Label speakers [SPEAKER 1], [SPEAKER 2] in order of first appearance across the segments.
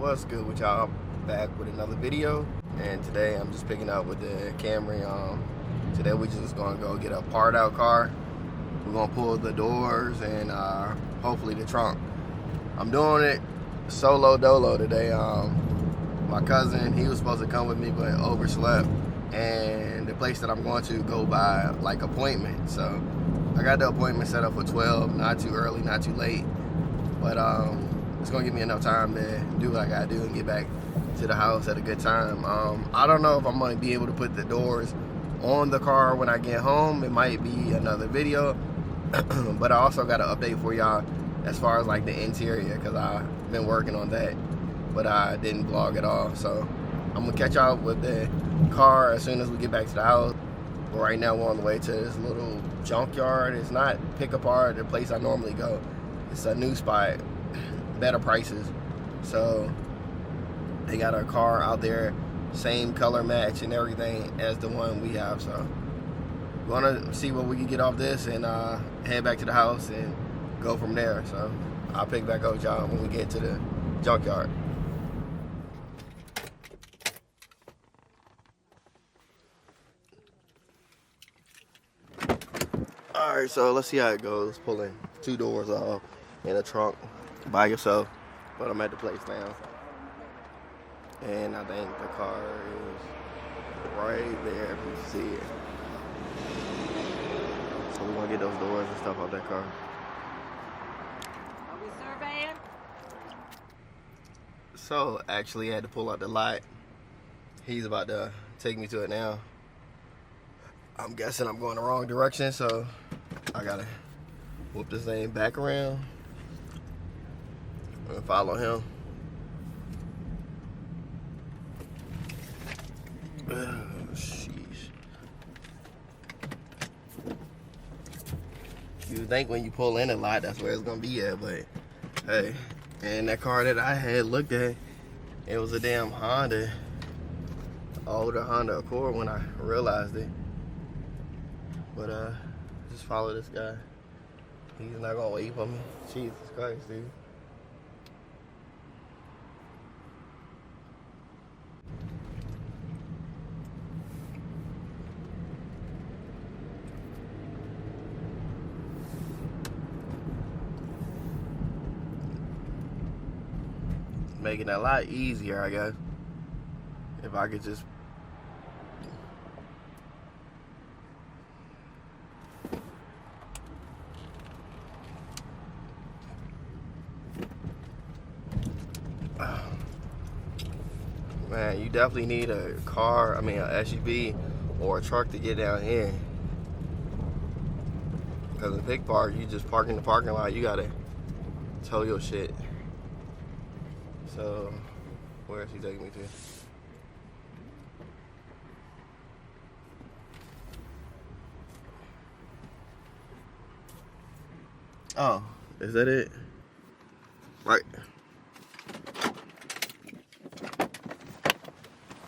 [SPEAKER 1] What's good with y'all? Back with another video, and today I'm just picking up with the Camry. Today we just gonna go get a part out car. We're gonna pull the doors and hopefully the trunk. I'm doing it solo dolo today. My cousin, he was supposed to come with me but overslept, and the place that I'm going to go by like appointment. So I got the appointment set up for 12, not too early, not too late, but it's gonna give me enough time to do what I gotta do and get back to the house at a good time. I don't know if I'm gonna be able to put the doors on the car when I get home. It might be another video, but I also got an update for y'all as far as like the interior, because I've been working on that, but I didn't vlog at all. So I'm gonna catch y'all with the car as soon as we get back to the house. But right now we're on the way to this little junkyard. It's not pick apart the place I normally go. It's a new spot, better prices. So they got our car out there, same color match and everything as the one we have. So we're gonna see what we can get off this and head back to the house and go from there. So I'll pick back up with y'all when we get to the junkyard. Alright, so let's see how it goes, pulling two doors off in a trunk by yourself. But I'm at the place now, and I think the car is right there if you see it. So we're gonna get those doors and stuff out that car.
[SPEAKER 2] Are we surveying?
[SPEAKER 1] So actually I had to pull out the lot. He's about to take me to it now. I'm guessing I'm going the wrong direction, so I gotta whoop this thing back around and follow him. Oh, sheesh. You think when you pull in a lot, that's where it's gonna be at, but hey. And that car that I had looked at, it was a damn Honda, older Honda Accord when I realized it. But just follow this guy. He's not gonna wait for me. Jesus Christ, dude. Making it a lot easier, I guess, if I could just man, you definitely need a car, an SUV or a truck to get down here. Because in Big Park, you just park in the parking lot, you gotta tow your shit. So, where is he taking me to? Oh, is that it? Right.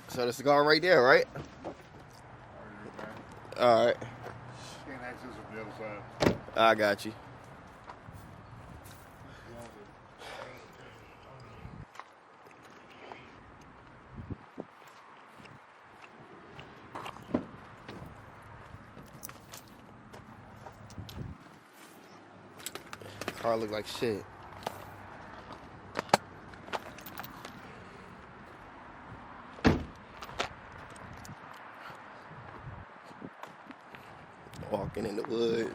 [SPEAKER 1] So the cigar right there, right? All right.
[SPEAKER 3] Can't access from the other side.
[SPEAKER 1] I got you. Car look like shit. Walking in the wood.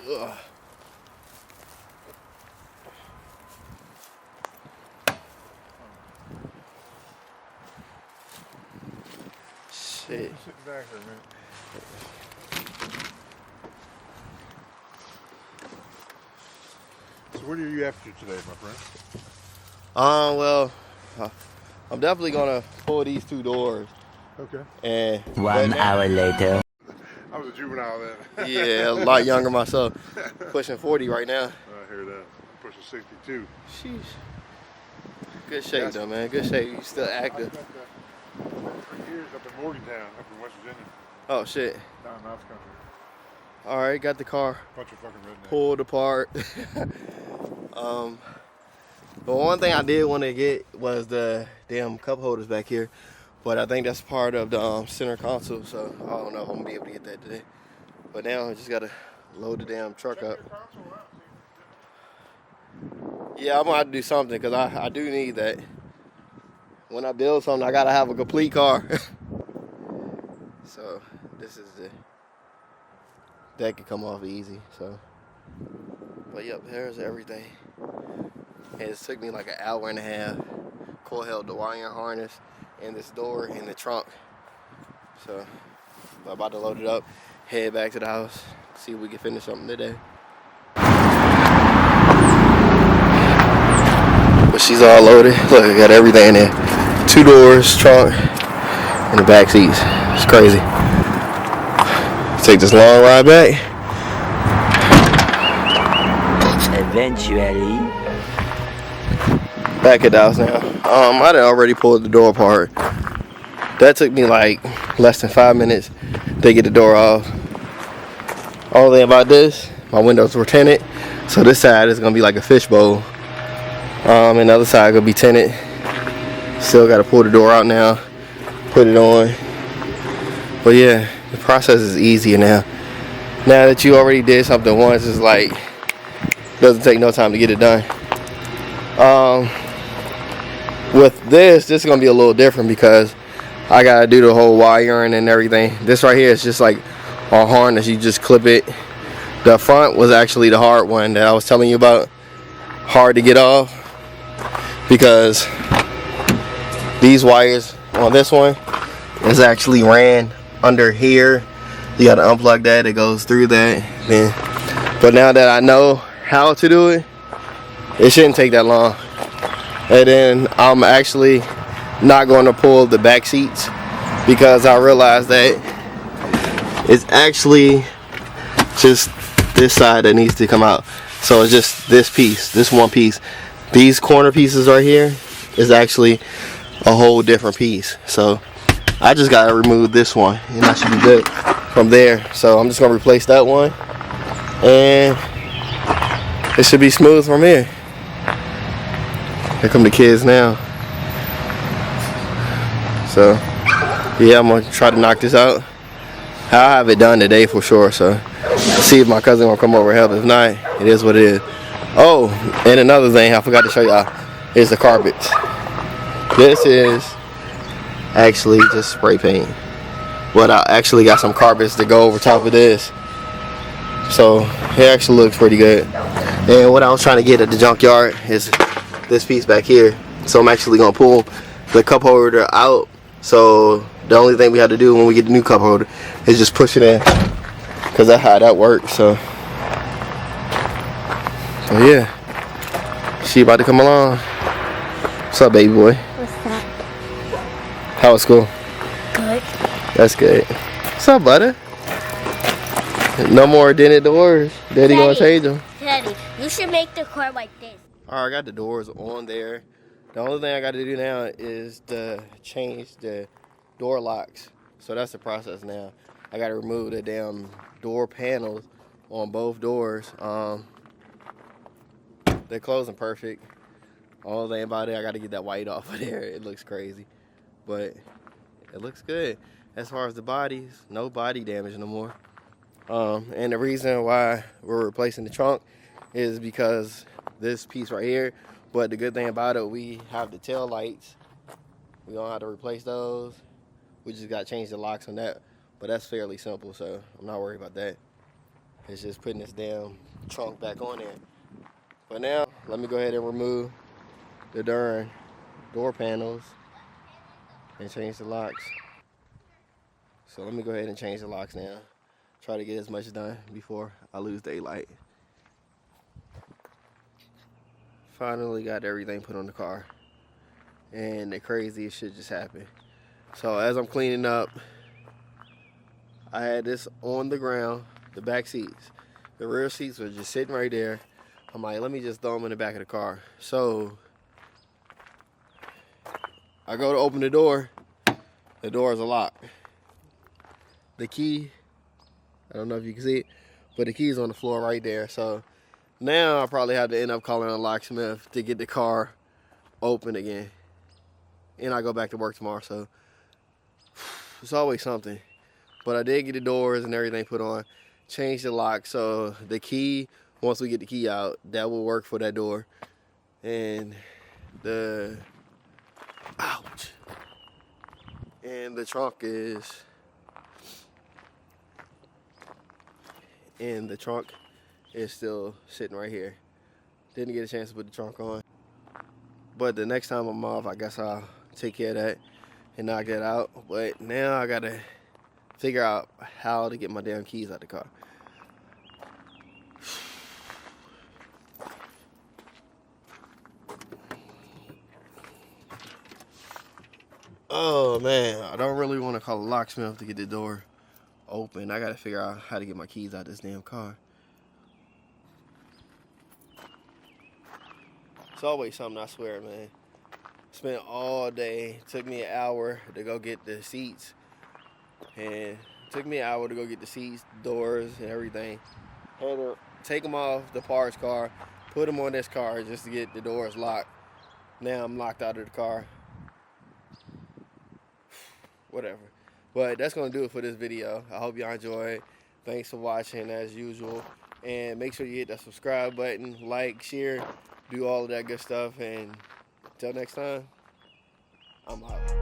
[SPEAKER 1] Ugh. Shit.
[SPEAKER 3] Sit back here, man. So what are you after today, my friend?
[SPEAKER 1] Well, I'm definitely gonna pull these two doors.
[SPEAKER 3] Okay.
[SPEAKER 1] And
[SPEAKER 4] 1 hour later.
[SPEAKER 3] I was a juvenile then.
[SPEAKER 1] yeah, a lot younger myself. Pushing 40 right now.
[SPEAKER 3] I hear that. Pushing 62.
[SPEAKER 1] Sheesh. Good shape though, man. Good shape. You still
[SPEAKER 3] I
[SPEAKER 1] active.
[SPEAKER 3] spent 3 years up in Morgantown, up in West Virginia,
[SPEAKER 1] Oh shit.
[SPEAKER 3] down in North Country.
[SPEAKER 1] All right, got the car
[SPEAKER 3] Bunch of fucking rednecks.
[SPEAKER 1] pulled apart. But one thing I did want to get was the damn cup holders back here. But I think that's part of the center console, so I don't know if I'm gonna be able to get that today. But now I just gotta load the damn truck up. Yeah, I'm gonna have to do something because I do need that. When I build something, I gotta have a complete car. So this is that could come off easy. So, but yep, there's everything. And it took me like an hour and a half. Coil held the wire harness and this door in the trunk. So I'm about to load it up, head back to the house, see if we can finish something today. But she's all loaded. Look, I got everything in there. 2 doors, trunk, and the back seats. It's crazy. Take this long ride back.
[SPEAKER 2] Eventually.
[SPEAKER 1] Back at the house now. I done already pulled the door apart. That took me like less than 5 minutes to get the door off. Only thing about this, my windows were tinted, so this side is gonna be like a fishbowl. And the other side gonna be tinted. Still gotta pull the door out now, put it on. But yeah, the process is easier now. Now that you already did something once, it's like doesn't take no time to get it done. With this is gonna be a little different because I gotta do the whole wiring and everything. This right here is just like a harness. You just clip it. The front was actually the hard one that I was telling you about. Hard to get off because these wires on this one is actually ran under here. You gotta unplug that. It goes through that. Then, but now that I know how to do it, it shouldn't take that long. And then I'm actually not going to pull the back seats because I realized that it's actually just this side that needs to come out. So it's just this piece, this one piece. These corner pieces right here is actually a whole different piece. So I just gotta remove this one and I should be good from there. So I'm just gonna replace that one and it should be smooth from here. Here come the kids now. So yeah, I'm gonna try to knock this out. I'll have it done today for sure. So see if my cousin will come over and help. If not, it is what it is. Oh, and another thing I forgot to show y'all is the carpets. This is actually just spray paint. But I actually got some carpets to go over top of this. So it actually looks pretty good. And what I was trying to get at the junkyard is this piece back here. So I'm actually gonna pull the cup holder out. So the only thing we have to do when we get the new cup holder is just push it in, because that's how that works. So yeah, she about to come along. What's up, baby boy?
[SPEAKER 4] What's that?
[SPEAKER 1] How was school?
[SPEAKER 4] Good.
[SPEAKER 1] That's good. What's up, butter? No more dented doors. Daddy gonna change them.
[SPEAKER 4] Daddy, you should make the car like this.
[SPEAKER 1] All right, I got the doors on there. The only thing I got to do now is to change the door locks. So that's the process now. I got to remove the damn door panels on both doors. They're closing perfect. Only thing about it, I got to get that white off of there. It looks crazy, but it looks good. As far as the bodies, no body damage no more. And the reason why we're replacing the trunk is because this piece right here. But the good thing about it, we have the tail lights. We don't have to replace those. We just got to change the locks on that. But that's fairly simple, so I'm not worried about that. It's just putting this damn trunk back on there. But now, let me go ahead and remove the darn door panels and change the locks. So let me go ahead and change the locks now. Try to get as much done before I lose daylight. Finally got everything put on the car. And the craziest shit just happened. So as I'm cleaning up, I had this on the ground, the back seats. The rear seats were just sitting right there. I'm like, let me just throw them in the back of the car. So I go to open the door is locked. The key, I don't know if you can see it, but the key is on the floor right there. So now I probably have to end up calling a locksmith to get the car open again. And I go back to work tomorrow, so it's always something. But I did get the doors and everything put on, changed the lock, so the key, once we get the key out, that will work for that door. And the, ouch. And the trunk is, still sitting right here. Didn't get a chance to put the trunk on. But the next time I'm off, I guess I'll take care of that and knock that out. But now I gotta figure out how to get my damn keys out the car. Oh man, I don't really want to call a locksmith to get the door open. I gotta figure out how to get my keys out of this damn car. It's always something, I swear, man. Spent all day, took me an hour to go get the seats. And took me an hour to go get the seats, doors, and everything. Had to take them off the parts car, put them on this car just to get the doors locked. Now I'm locked out of the car. Whatever. But that's going to do it for this video. I hope y'all enjoyed. Thanks for watching as usual. And make sure you hit that subscribe button, like, share, do all of that good stuff. And until next time, I'm out.